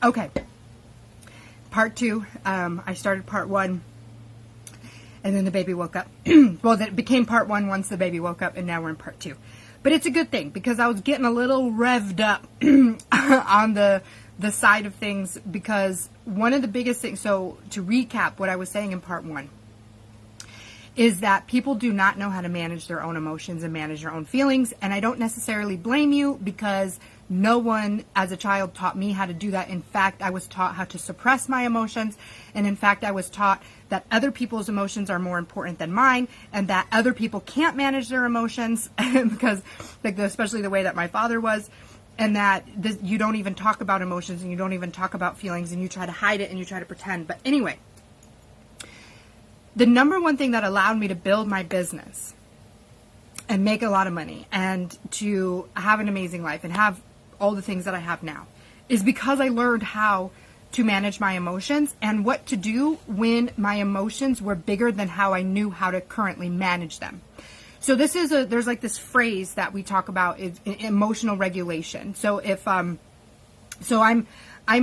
Okay. Part 2. I started part 1, and then the baby woke up. Well, it became part 1 once the baby woke up, and now we're in part 2. But it's a good thing, because I was getting a little revved up on the side of things, because one of the biggest things, so to recap what I was saying in part 1, is that people do not know how to manage their own emotions and manage their own feelings. And I don't necessarily blame you, because no one as a child taught me how to do that. In fact, I was taught how to suppress my emotions. And in fact, I was taught that other people's emotions are more important than mine, and that other people can't manage their emotions because, like, especially the way that my father was, and that you don't even talk about emotions, and you don't even talk about feelings, and you try to hide it and you try to pretend. But anyway, the number one thing that allowed me to build my business and make a lot of money and to have an amazing life and have all the things that I have now is because I learned how to manage my emotions and what to do when my emotions were bigger than how I knew how to currently manage them. So there's like this phrase that we talk about, is emotional regulation. So I'm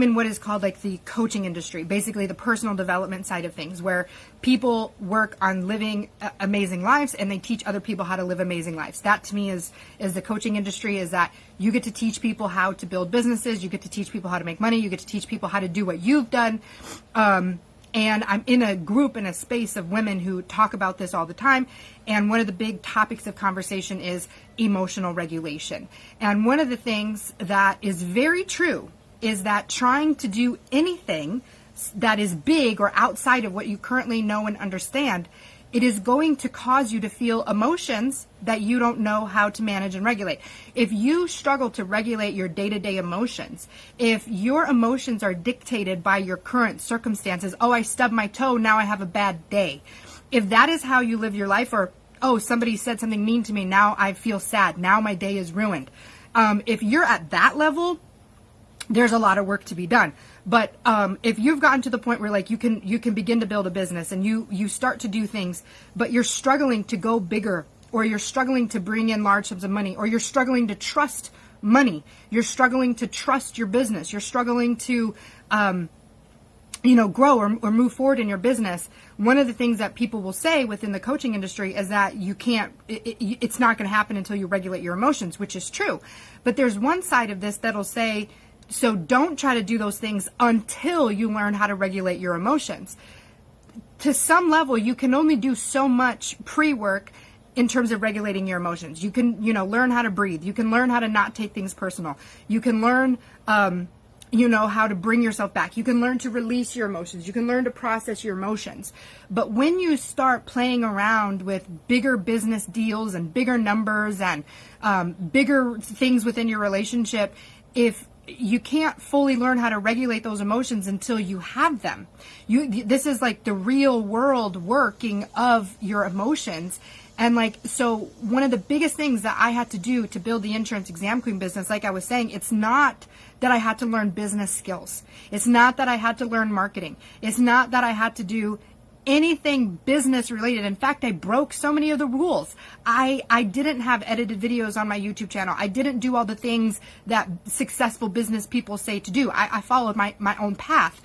in what is called like the coaching industry, basically the personal development side of things, where people work on living amazing lives and they teach other people how to live amazing lives. That to me is the coaching industry, is that you get to teach people how to build businesses. You get to teach people how to make money. You get to teach people how to do what you've done. And I'm in a group, in a space of women who talk about this all the time. And one of the big topics of conversation is emotional regulation. And one of the things that is very true is that trying to do anything that is big or outside of what you currently know and understand, it is going to cause you to feel emotions that you don't know how to manage and regulate. If you struggle to regulate your day-to-day emotions, if your emotions are dictated by your current circumstances, oh, I stubbed my toe, now I have a bad day. If that is how you live your life, or, oh, somebody said something mean to me, now I feel sad, now my day is ruined. If you're at that level, there's a lot of work to be done. But if you've gotten to the point where like you can begin to build a business and you start to do things, but you're struggling to go bigger, or you're struggling to bring in large sums of money, or you're struggling to trust money, you're struggling to trust your business, you're struggling to grow or move forward in your business, one of the things that people will say within the coaching industry is that it's not going to happen until you regulate your emotions, which is true. But there's one side of this that'll say, so don't try to do those things until you learn how to regulate your emotions. To some level, you can only do so much pre-work in terms of regulating your emotions. You can, learn how to breathe. You can learn how to not take things personal. You can learn, how to bring yourself back. You can learn to release your emotions. You can learn to process your emotions. But when you start playing around with bigger business deals and bigger numbers and bigger things within your relationship, if you can't fully learn how to regulate those emotions until you have them. This is like the real world working of your emotions. And so one of the biggest things that I had to do to build the Insurance Exam Queen business, like I was saying, it's not that I had to learn business skills. It's not that I had to learn marketing. It's not that I had to do anything business related. In fact, I broke so many of the rules. I didn't have edited videos on my YouTube channel. I didn't do all the things that successful business people say to do. I followed my own path.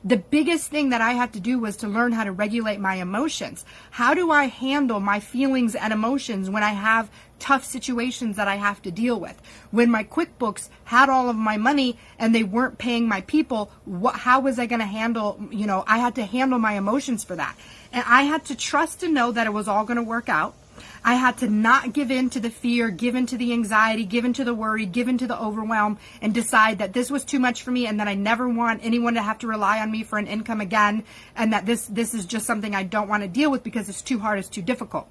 The biggest thing that I had to do was to learn how to regulate my emotions. How do I handle my feelings and emotions when I have tough situations that I have to deal with? When my QuickBooks had all of my money and they weren't paying my people, how was I going to handle, I had to handle my emotions for that. And I had to trust to know that it was all going to work out. I had to not give in to the fear, give in to the anxiety, give in to the worry, give in to the overwhelm, and decide that this was too much for me and that I never want anyone to have to rely on me for an income again, and that this is just something I don't want to deal with because it's too hard, it's too difficult.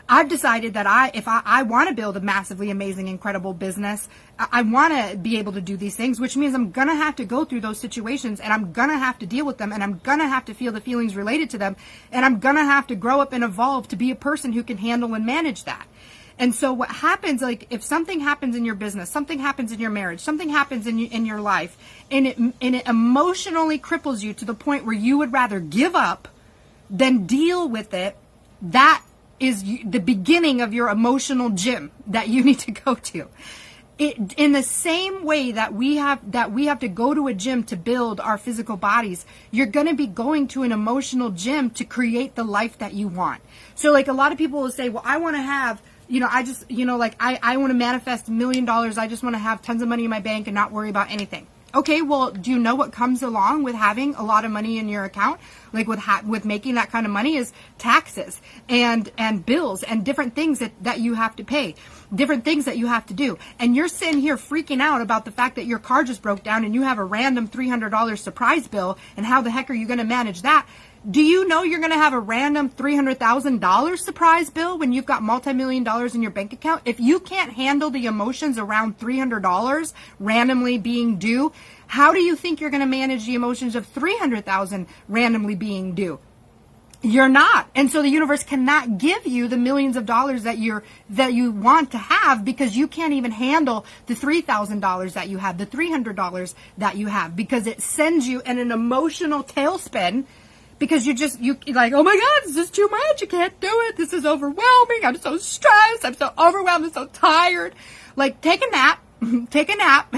I've decided that if I want to build a massively amazing, incredible business, I want to be able to do these things, which means I'm going to have to go through those situations, and I'm going to have to deal with them, and I'm going to have to feel the feelings related to them, and I'm going to have to grow up and evolve to be a person who can handle and manage that. And so what happens, like if something happens in your business, something happens in your marriage, something happens in your life, and it emotionally cripples you to the point where you would rather give up than deal with it, that is the beginning of your emotional gym that you need to go to. In the same way that we have to go to a gym to build our physical bodies, you're going to be going to an emotional gym to create the life that you want. So like a lot of people will say, well, I want to have, I want to manifest $1 million. I just want to have tons of money in my bank and not worry about anything. Okay, well, do you know what comes along with having a lot of money in your account? Like with making that kind of money is taxes and bills and different things that you have to pay, different things that you have to do. And you're sitting here freaking out about the fact that your car just broke down and you have a random $300 surprise bill, and how the heck are you going to manage that? Do you know you're going to have a random $300,000 surprise bill when you've got multi-million dollars in your bank account? If you can't handle the emotions around $300 randomly being due, how do you think you're going to manage the emotions of $300,000 randomly being due? You're not. And so the universe cannot give you the millions of dollars that you want to have, because you can't even handle the $3,000 that you have, the $300 that you have, because it sends you in an emotional tailspin. Because you're like, oh my God, this is too much. I can't do it. This is overwhelming. I'm so stressed. I'm so overwhelmed. I'm so tired. Like, take a nap,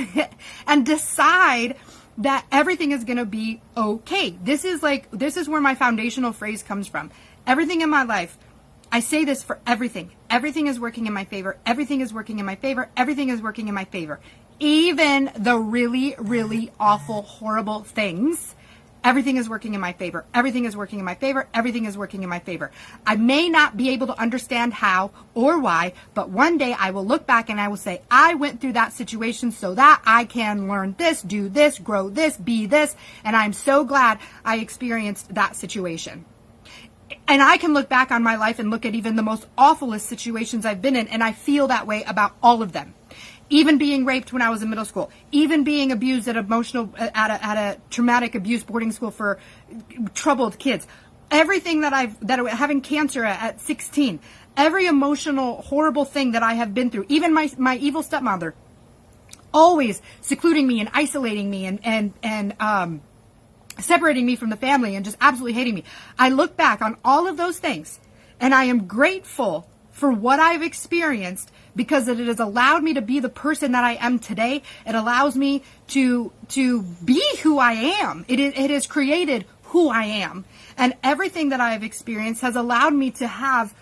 and decide that everything is going to be okay. This is where my foundational phrase comes from. Everything in my life, I say this for everything. Everything is working in my favor. Everything is working in my favor. Everything is working in my favor. Even the really, really awful, horrible things. Everything is working in my favor. Everything is working in my favor. Everything is working in my favor. I may not be able to understand how or why, but one day I will look back and I will say, I went through that situation so that I can learn this, do this, grow this, be this, and I'm so glad I experienced that situation. And I can look back on my life and look at even the most awfulest situations I've been in, and I feel that way about all of them. Even being raped when I was in middle school, even being abused at a traumatic abuse boarding school for troubled kids, everything having cancer at 16, every emotional, horrible thing that I have been through, even my evil stepmother, always secluding me and isolating me and separating me from the family and just absolutely hating me. I look back on all of those things and I am grateful for what I've experienced, because it has allowed me to be the person that I am today. It allows me to be who I am. It has created who I am. And everything that I've experienced has allowed me to have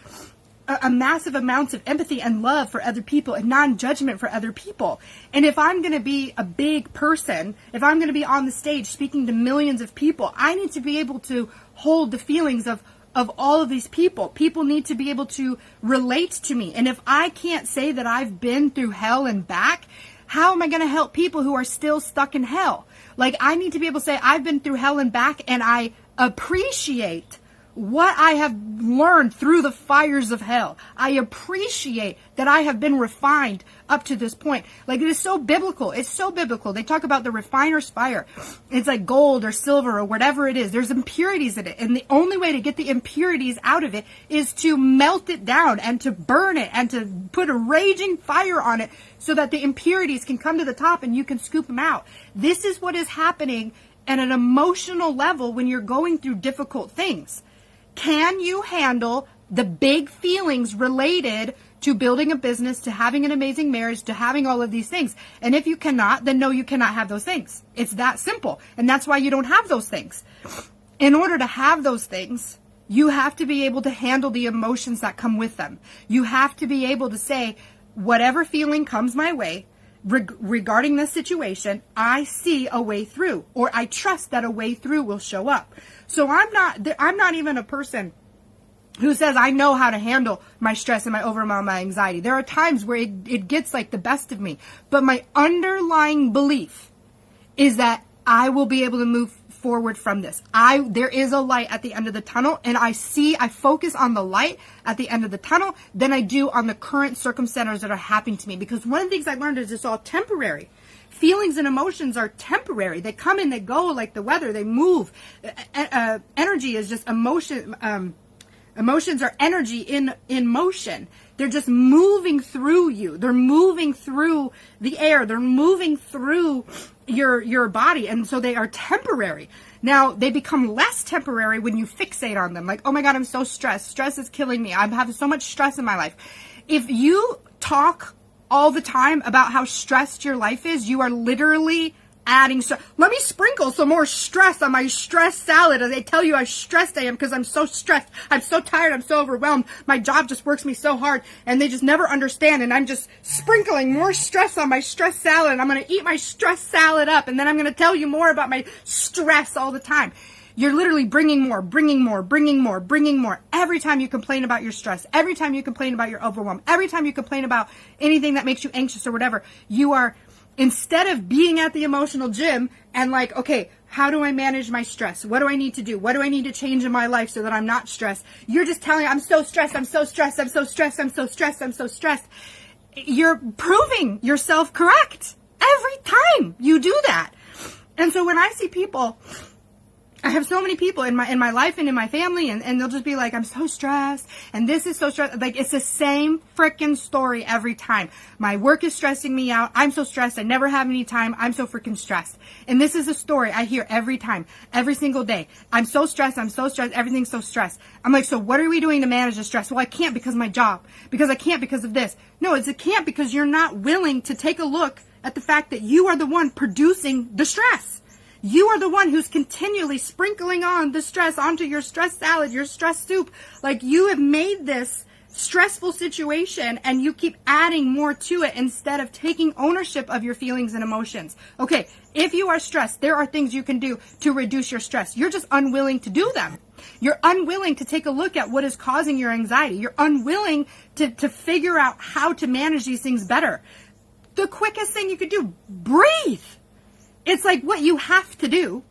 a massive amounts of empathy and love for other people and non-judgment for other people. And if I'm going to be a big person, if I'm going to be on the stage speaking to millions of people, I need to be able to hold the feelings of all of these people. People need to be able to relate to me. And if I can't say that I've been through hell and back, how am I going to help people who are still stuck in hell? Like, I need to be able to say I've been through hell and back, and I appreciate what I have learned through the fires of hell. I appreciate that I have been refined up to this point. Like, it is so biblical. It's so biblical. They talk about the refiner's fire. It's like gold or silver or whatever it is. There's impurities in it. And the only way to get the impurities out of it is to melt it down and to burn it and to put a raging fire on it so that the impurities can come to the top and you can scoop them out. This is what is happening at an emotional level when you're going through difficult things. Can you handle the big feelings related to building a business, to having an amazing marriage, to having all of these things? And if you cannot, then no, you cannot have those things. It's that simple. And that's why you don't have those things. In order to have those things, you have to be able to handle the emotions that come with them. You have to be able to say, whatever feeling comes my way, regarding this situation, I see a way through, or I trust that a way through will show up. So I'm not even a person who says I know how to handle my stress and my overwhelm, my anxiety. There are times where it gets like the best of me, but my underlying belief is that I will be able to move forward from this. There is a light at the end of the tunnel, and I focus on the light at the end of the tunnel than I do on the current circumstances that are happening to me. Because one of the things I learned is it's all temporary. Feelings and emotions are temporary. They come and they go like the weather. They move. Energy is just emotion. Emotions are energy in motion. They're just moving through you. They're moving through the air. They're moving through your body. And so they are temporary. Now, they become less temporary when you fixate on them. Like, oh my God, I'm so stressed. Stress is killing me. I'm having so much stress in my life. If you talk all the time about how stressed your life is, you are literally adding stress. Let me sprinkle some more stress on my stress salad. As I tell you how stressed I am because I'm so stressed. I'm so tired. I'm so overwhelmed. My job just works me so hard and they just never understand. And I'm just sprinkling more stress on my stress salad. And I'm going to eat my stress salad up. And then I'm going to tell you more about my stress all the time. You're literally bringing more. Every time you complain about your stress, every time you complain about your overwhelm, every time you complain about anything that makes you anxious or whatever, you are, instead of being at the emotional gym and like, okay, how do I manage my stress? What do I need to do? What do I need to change in my life so that I'm not stressed? You're just telling me, I'm so stressed. You're proving yourself correct every time you do that. And so when I see people, I have so many people in my life and in my family, and they'll just be like, I'm so stressed, and this is so stressed. Like, it's the same freaking story every time. My work is stressing me out. I'm so stressed. I never have any time. I'm so freaking stressed. And this is a story I hear every time, every single day. I'm so stressed. Everything's so stressed. I'm like, so what are we doing to manage the stress? Well, I can't because of my job. Because I can't because of this. No, it's a can't because you're not willing to take a look at the fact that you are the one producing the stress. You are the one who's continually sprinkling on the stress onto your stress salad, your stress soup. Like, you have made this stressful situation and you keep adding more to it instead of taking ownership of your feelings and emotions. Okay, if you are stressed, there are things you can do to reduce your stress. You're just unwilling to do them. You're unwilling to take a look at what is causing your anxiety. You're unwilling to figure out how to manage these things better. The quickest thing you could do, breathe. It's like what you have to do,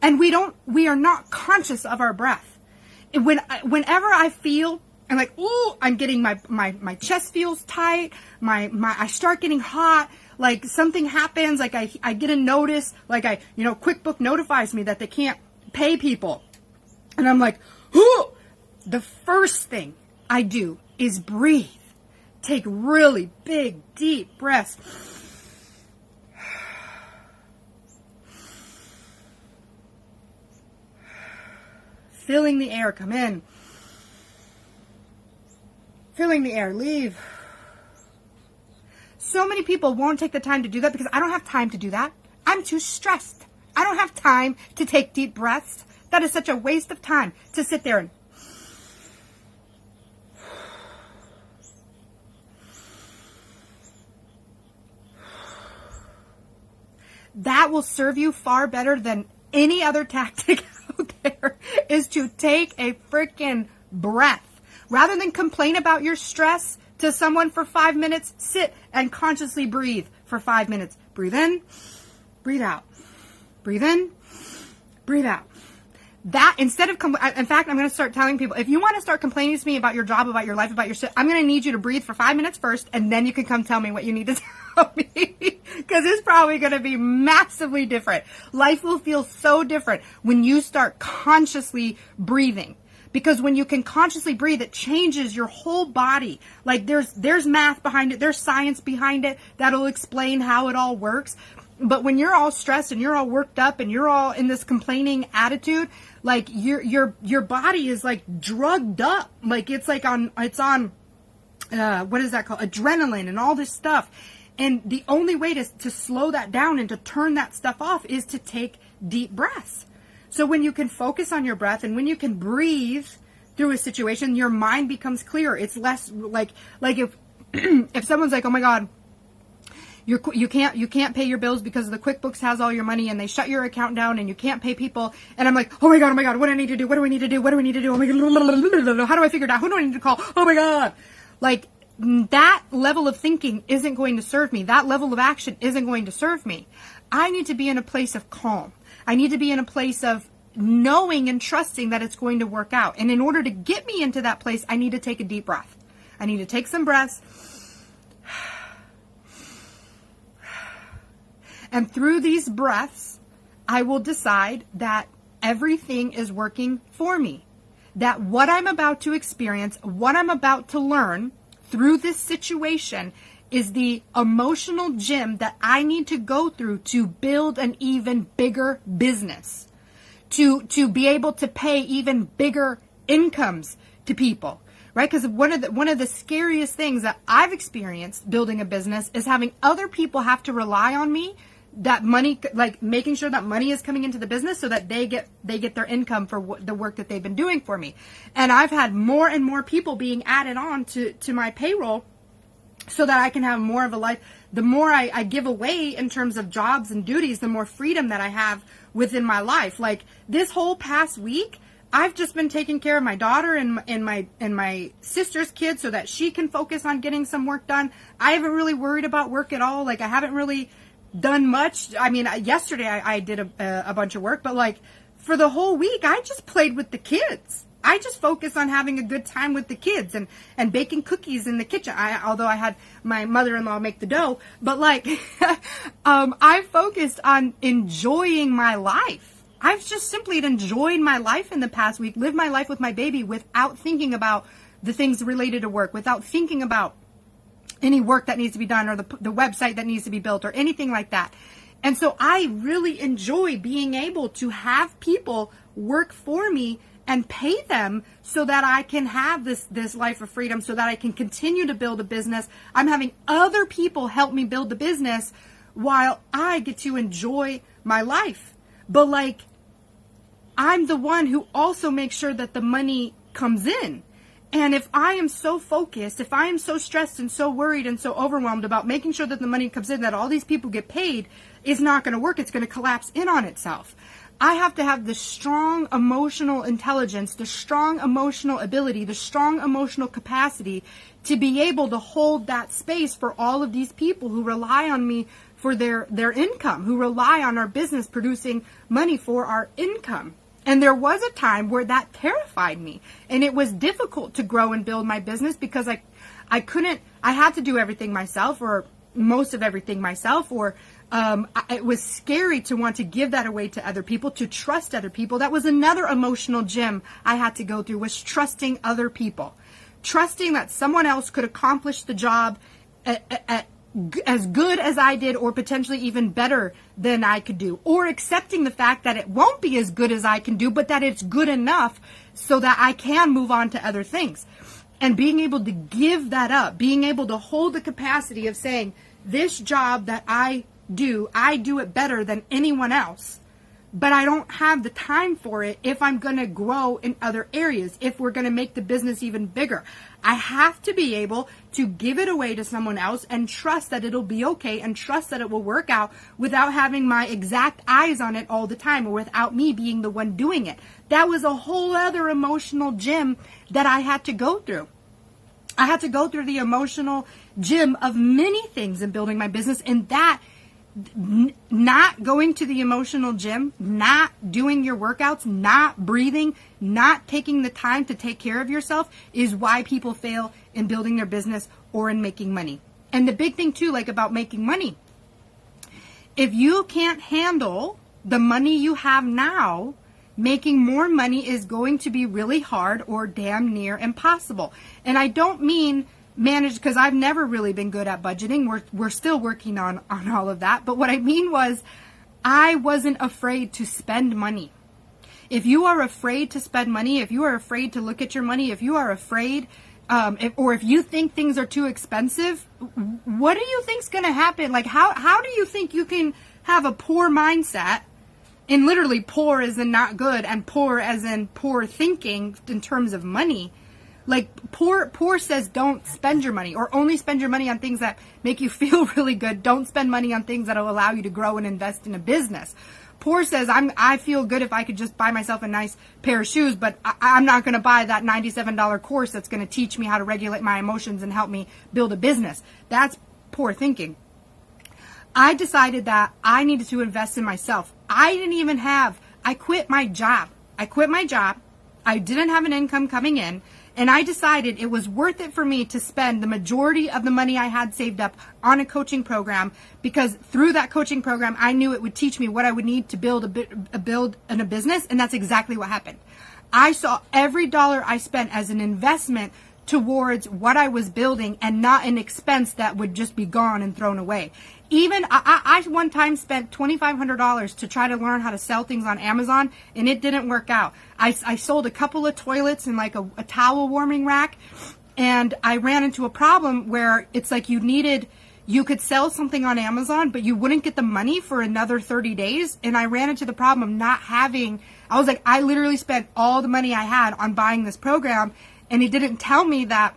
and we are not conscious of our breath. Whenever I feel, I'm like, ooh, I'm getting my chest feels tight, I start getting hot, like something happens, like I get a notice, like QuickBook notifies me that they can't pay people. And I'm like, ooh, the first thing I do is breathe. Take really big, deep breaths. Filling the air, come in. Filling the air, leave. So many people won't take the time to do that because I don't have time to do that. I'm too stressed. I don't have time to take deep breaths. That is such a waste of time to sit there and that will serve you far better than any other tactic out there, is to take a freaking breath. Rather than complain about your stress to someone for 5 minutes, sit and consciously breathe for 5 minutes. Breathe in, breathe out. Breathe in, breathe out. That, instead of, in fact, I'm going to start telling people, if you want to start complaining to me about your job, about your life, about your shit, I'm going to need you to breathe for 5 minutes first, and then you can come tell me what you need to tell me. Because it's probably going to be massively different. Life will feel so different when you start consciously breathing. Because when you can consciously breathe, it changes your whole body. Like, there's math behind it, there's science behind it that'll explain how it all works. But when you're all stressed and you're all worked up and you're all in this complaining attitude, like your body is like drugged up. Like it's on what is that called? Adrenaline and all this stuff. And the only way to slow that down and to turn that stuff off is to take deep breaths. So when you can focus on your breath and when you can breathe through a situation, your mind becomes clearer. It's less like if if someone's like, oh my God, you can't pay your bills because the QuickBooks has all your money and they shut your account down and you can't pay people. And I'm like, oh my God, what do I need to do? Oh my God, how do I figure it out? Who do I need to call? Oh my God. Like, that level of thinking isn't going to serve me. That level of action isn't going to serve me. I need to be in a place of calm. I need to be in a place of knowing and trusting that it's going to work out. And in order to get me into that place, I need to take a deep breath. I need to take some breaths. And through these breaths, I will decide that everything is working for me. That what I'm about to experience, what I'm about to learn through this situation is the emotional gym that I need to go through to build an even bigger business. To be able to pay even bigger incomes to people. right? Because one of the scariest things that I've experienced building a business is having other people have to rely on me, that money, like making sure that money is coming into the business so that they get their income for the work that they've been doing for me. And I've had more and more people being added on to my payroll so that I can have more of a life. The more I give away in terms of jobs and duties, the more freedom that I have within my life. Like this whole past week, I've just been taking care of my daughter and my sister's kids so that she can focus on getting some work done. I haven't really worried about work at all. Like I haven't really done much. I mean, yesterday I did a bunch of work, but like for the whole week, I just played with the kids. I just focused on having a good time with the kids and baking cookies in the kitchen. Although I had my mother-in-law make the dough, but like, I focused on enjoying my life. I've just simply enjoyed my life in the past week, lived my life with my baby without thinking about the things related to work, without thinking about any work that needs to be done or the website that needs to be built or anything like that. And so I really enjoy being able to have people work for me and pay them so that I can have this life of freedom, so that I can continue to build a business. I'm having other people help me build the business while I get to enjoy my life. But like, I'm the one who also makes sure that the money comes in. And if I am so focused, if I am so stressed and so worried and so overwhelmed about making sure that the money comes in, that all these people get paid, it's not going to work. It's going to collapse in on itself. I have to have the strong emotional intelligence, the strong emotional ability, the strong emotional capacity to be able to hold that space for all of these people who rely on me for their income, who rely on our business producing money for our income. And there was a time where that terrified me, and it was difficult to grow and build my business because I had to do everything myself, or most of everything myself, or it was scary to want to give that away to other people, to trust other people. That was another emotional gym I had to go through, was trusting other people, trusting that someone else could accomplish the job as good as I did, or potentially even better than I could do, or accepting the fact that it won't be as good as I can do, but that it's good enough so that I can move on to other things. And being able to give that up, being able to hold the capacity of saying, this job that I do it better than anyone else, but I don't have the time for it if I'm going to grow in other areas, if we're going to make the business even bigger. I have to be able to give it away to someone else and trust that it'll be okay and trust that it will work out without having my exact eyes on it all the time, or without me being the one doing it. That was a whole other emotional gym that I had to go through. I had to go through the emotional gym of many things in building my business, and that not going to the emotional gym, not doing your workouts, not breathing, not taking the time to take care of yourself is why people fail in building their business or in making money. And the big thing too, like about making money, if you can't handle the money you have now, making more money is going to be really hard or damn near impossible. And I don't mean manage, because I've never really been good at budgeting. We're still working on all of that. But what I mean was, I wasn't afraid to spend money. If you are afraid to spend money, if you are afraid to look at your money, if you are afraid, if you think things are too expensive, what do you think's going to happen? Like, how do you think you can have a poor mindset? And literally poor as in not good, and poor as in poor thinking in terms of money. Like poor says don't spend your money, or only spend your money on things that make you feel really good. Don't spend money on things that will allow you to grow and invest in a business. Poor says I feel good if I could just buy myself a nice pair of shoes, but I'm not going to buy that $97 course that's going to teach me how to regulate my emotions and help me build a business. That's poor thinking. I decided that I needed to invest in myself. I quit my job. I didn't have an income coming in. And I decided it was worth it for me to spend the majority of the money I had saved up on a coaching program, because through that coaching program, I knew it would teach me what I would need to build a business. And that's exactly what happened. I saw every dollar I spent as an investment towards what I was building, and not an expense that would just be gone and thrown away. Even I one time spent $2,500 to try to learn how to sell things on Amazon, and it didn't work out. I sold a couple of toilets and like a towel warming rack, and I ran into a problem where it's like you could sell something on Amazon, but you wouldn't get the money for another 30 days. And I ran into the problem of not having, I was like, I literally spent all the money I had on buying this program, and it didn't tell me that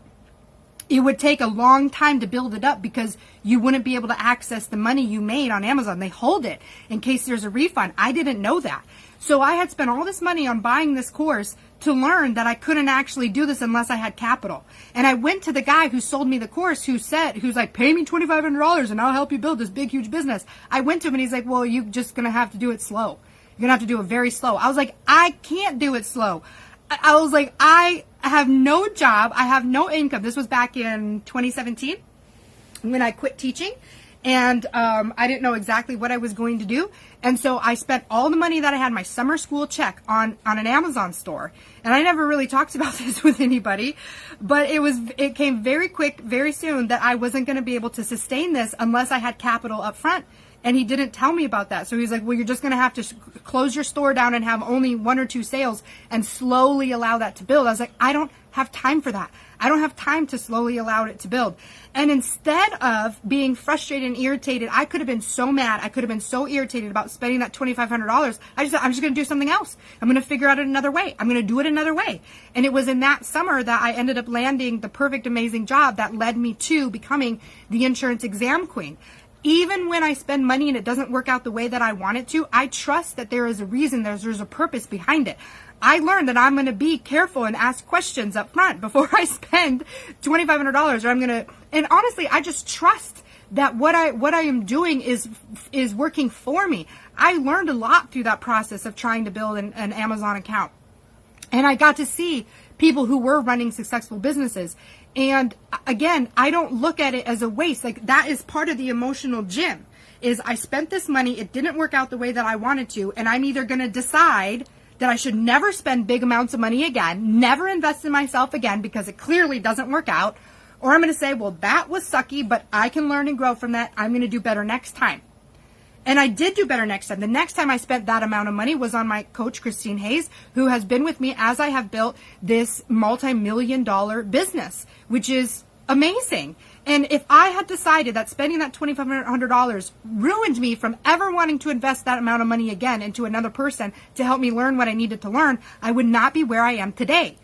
it would take a long time to build it up because you wouldn't be able to access the money you made on Amazon. They hold it in case there's a refund. I didn't know that. So I had spent all this money on buying this course to learn that I couldn't actually do this unless I had capital. And I went to the guy who sold me the course who's like, pay me $2,500 and I'll help you build this big, huge business. I went to him and he's like, well, you're just going to have to do it slow. You're going to have to do it very slow. I was like, I can't do it slow. I was like, I have no job. I have no income. This was back in 2017 when I quit teaching. And I didn't know exactly what I was going to do. And so I spent all the money that I had, my summer school check, on an Amazon store. And I never really talked about this with anybody. But it came very quick, very soon, that I wasn't going to be able to sustain this unless I had capital up front. And he didn't tell me about that. So he's like, well, you're just going to have to close your store down and have only 1 or 2 sales and slowly allow that to build. I was like, I don't have time for that. I don't have time to slowly allow it to build. And instead of being frustrated and irritated, I could have been so mad. I could have been so irritated about spending that $2,500. I just said, I'm just going to do something else. I'm going to figure out another way. I'm going to do it another way. And it was in that summer that I ended up landing the perfect, amazing job that led me to becoming the insurance exam queen. Even when I spend money and it doesn't work out the way that I want it to, I trust that there is a reason, there's a purpose behind it. I learned that I'm going to be careful and ask questions up front before I spend $2,500, or I'm going to, and honestly, I just trust that what I am doing is working for me. I learned a lot through that process of trying to build an Amazon account. And I got to see people who were running successful businesses. And again, I don't look at it as a waste. Like, that is part of the emotional gym, is I spent this money, it didn't work out the way that I wanted to, and I'm either going to decide that I should never spend big amounts of money again, never invest in myself again because it clearly doesn't work out, or I'm going to say, well, that was sucky, but I can learn and grow from that. I'm going to do better next time. And I did do better next time. The next time I spent that amount of money was on my coach, Christine Hayes, who has been with me as I have built this multi-million-dollar business, which is amazing. And if I had decided that spending that $2,500 ruined me from ever wanting to invest that amount of money again into another person to help me learn what I needed to learn, I would not be where I am today.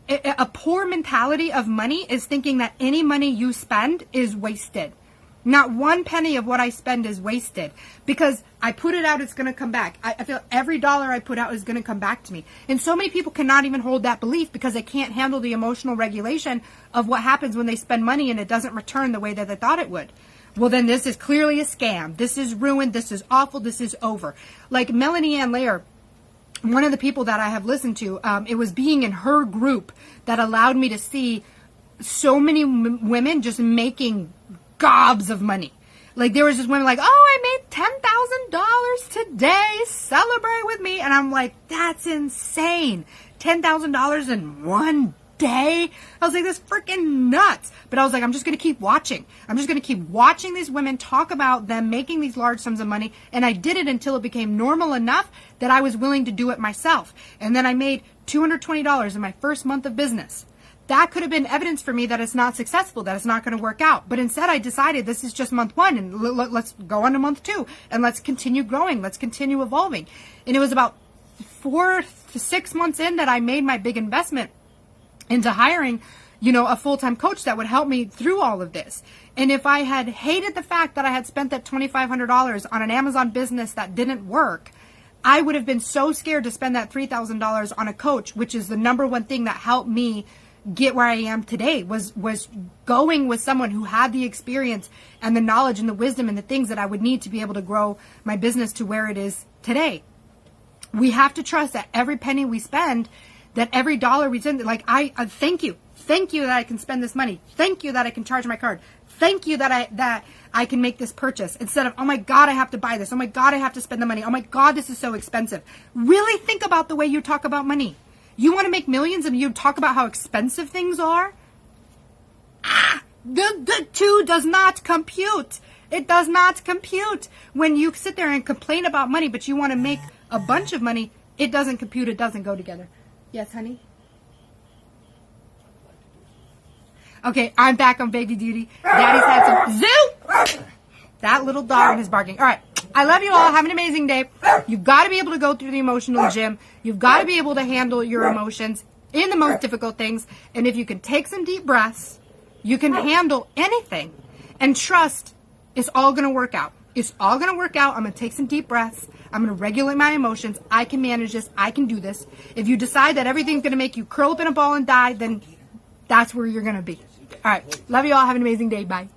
A poor mentality of money is thinking that any money you spend is wasted. Not one penny of what I spend is wasted because I put it out, it's going to come back. I feel every dollar I put out is going to come back to me. And so many people cannot even hold that belief because they can't handle the emotional regulation of what happens when they spend money and it doesn't return the way that they thought it would. Well, then this is clearly a scam. This is ruined. This is awful. This is over. Like Melanie Ann Lair, one of the people that I have listened to, it was being in her group that allowed me to see so many women just making gobs of money. Like, there was just women like, oh, I made $10,000 today. Celebrate with me. And I'm like, that's insane. $10,000 in one day? I was like, that's freaking nuts. But I was like, I'm just going to keep watching. I'm just going to keep watching these women talk about them making these large sums of money. And I did it until it became normal enough that I was willing to do it myself. And then I made $220 in my first month of business. That could have been evidence for me that it's not successful, that it's not going to work out. But instead, I decided this is just month 1, and let's go on to month 2, and let's continue growing. Let's continue evolving. And it was about 4 to 6 months in that I made my big investment into hiring, a full-time coach that would help me through all of this. And if I had hated the fact that I had spent that $2,500 on an Amazon business that didn't work, I would have been so scared to spend that $3,000 on a coach, which is the number one thing that helped me get where I am today, was going with someone who had the experience and the knowledge and the wisdom and the things that I would need to be able to grow my business to where it is today. We have to trust that every penny we spend, that every dollar we spend, like I thank you that I can spend this money. Thank you that I can charge my card. Thank you that I can make this purchase, instead of, oh my God, I have to buy this. Oh my God, I have to spend the money. Oh my God, this is so expensive. Really think about the way you talk about money. You want to make millions and you talk about how expensive things are? The two does not compute. It does not compute. When you sit there and complain about money, but you want to make a bunch of money, it doesn't compute. It doesn't go together. Yes, honey? Okay, I'm back on baby duty. Daddy's had some zoo. That little dog is barking. All right. I love you all. Have an amazing day. You've got to be able to go through the emotional gym. You've got to be able to handle your emotions in the most difficult things. And if you can take some deep breaths, you can handle anything. And trust, it's all going to work out. It's all going to work out. I'm going to take some deep breaths. I'm going to regulate my emotions. I can manage this. I can do this. If you decide that everything's going to make you curl up in a ball and die, then that's where you're going to be. All right. Love you all. Have an amazing day. Bye.